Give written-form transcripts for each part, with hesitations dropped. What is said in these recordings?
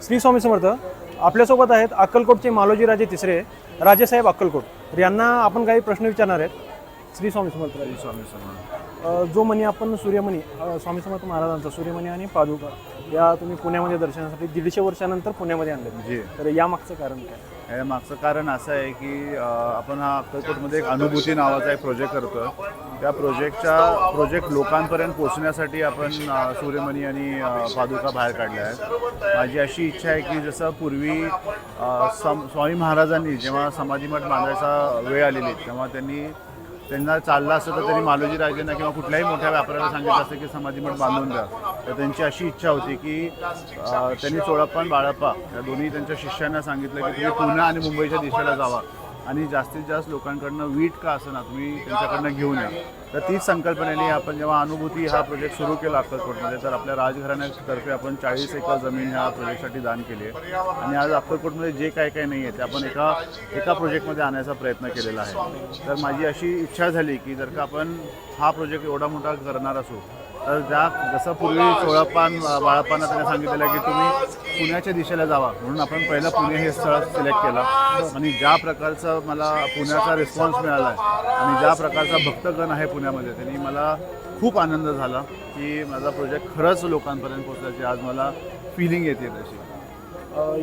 श्री स्वामी समर्थ. आपल्यासोबत आहेत अक्कलकोटचे मालोजी राजे तिसरे राजेसाहेब अक्कलकोट. तर यांना आपण काही प्रश्न विचारणार आहेत. श्री स्वामी समर्थ. श्री स्वामी समर्थ. जो मणी आपण सूर्यमणी स्वामी समर्थ महाराजांचा सूर्यमणी आणि पादुका या तुम्ही पुण्यामध्ये दर्शनासाठी 150 वर्षानंतर पुण्यामध्ये आणले. जी. तर यामागचं कारण काय? या मागचं कारण असं आहे की आपण हा अक्कलकोटमध्ये एक अनुभूती नावाचा एक प्रोजेक्ट करतो. त्या प्रोजेक्ट लोकांपर्यंत पोहोचण्यासाठी आपण सूर्यमणी आणि पादुका बाहेर काढल्या आहेत. माझी अशी इच्छा आहे की जसं पूर्वी स्वामी महाराजांनी जेव्हा समाधी मठ बांधायचा वेळ आलेली तेव्हा त्यांना चाललं असतं तर त्यांनी मालोजी राजेंना किंवा कुठल्याही मोठ्या व्यापाऱ्याला सांगितलं असतं की समाधी मठ बांधून द्या. तर त्यांची अशी इच्छा होती की त्यांनी चोळप्पा आणि बाळप्पा या दोन्ही त्यांच्या शिष्यांना सांगितलं की तुम्ही पुणे आणि मुंबईच्या दिशेला जावा आणि जास्तीत जास्त लोकांकडनं वीट का असं ना तुम्ही त्यांच्याकडनं घेऊन या. तर तीच संकल्पनेने आपण जेव्हा अनुभूती हा प्रोजेक्ट सुरू केला अक्कलकोटमध्ये तर आपल्या राजघराण्यातर्फे आपण 40 एकर जमीन ह्या प्रोजेक्टसाठी दान केली आहे. आणि आज अक्कलकोटमध्ये जे काय काय नाही आहे ते आपण एका प्रोजेक्टमध्ये आणण्याचा प्रयत्न केलेला आहे. तर माझी अशी इच्छा झाली की जर का आपण हा प्रोजेक्ट एवढा मोठा करणार असू तर जसं पूर्वी चोळप्पा बाळप्पांना त्यांना सांगितलेलं की तुम्ही पुण्याच्या दिशेला जावा म्हणून आपण पहिलं पुणे हे स्थळ सिलेक्ट केलं. आणि ज्या प्रकारचा मला पुण्याचा रिस्पॉन्स मिळाला आहे आणि ज्या प्रकारचा भक्तगण आहे पुण्यामध्ये त्यांनी मला खूप आनंद झाला की माझा प्रोजेक्ट खरंच लोकांपर्यंत पोहोचल्याची आज मला फिलिंग येते तशी.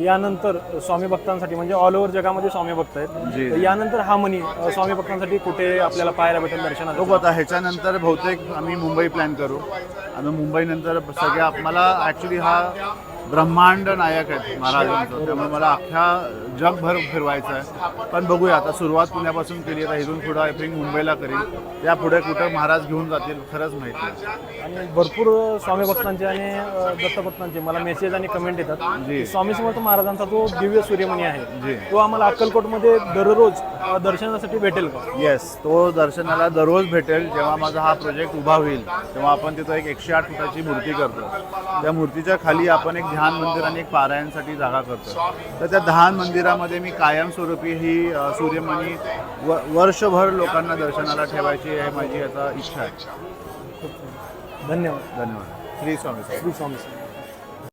यानंतर स्वामी भक्तांसाठी म्हणजे ऑल ओव्हर जगामध्ये स्वामी भक्त आहेत. तर यानंतर हा मणी स्वामी भक्तांसाठी कुठे आपल्याला पाहायला भेटेल दर्शनात? बघू आता ह्याच्यानंतर बहुतेक आम्ही मुंबई प्लॅन करू आणि मुंबईनंतर सगळ्या मला ॲक्च्युली हा ब्रह्मांड नायक आहे महाराजांचं त्यामुळे मला अख्ख्या जगभर फिरवायचं आहे. पण बघूया आता सुरुवात पुण्यापासून केली आहे. इथून पुढं आय थिंक मुंबईला करीन. त्या पुढे कुठं महाराज घेऊन जातील खरंच माहिती नाही. आणि भरपूर स्वामी भक्तांचे आणि दत्तभक्तांचे मला मेसेज आणि कमेंट येतात की स्वामी समर्थ महाराजांचा जो दिव्य सूर्यमणी आहे तो आम्हाला अक्कलकोटमध्ये दररोज दर्शनासाठी भेटेल का? येस, तो दर्शनाला दररोज भेटेल. जेव्हा माझा हा प्रोजेक्ट उभा होईल तेव्हा आपण तिथं एक 108 फुटाची मूर्ती करतो. त्या मूर्तीच्या खाली आपण एक ध्यान मंदिर आणि एक पारायणसाठी जागा करतो. तर त्या ध्यान मंदिरामध्ये मी कायमस्वरूपी ही सूर्यमणी वर्षभर लोकांना दर्शनाला ठेवायची आहे माझी आता इच्छा आहे. धन्यवाद. धन्यवाद. श्री स्वामी. श्री स्वामी.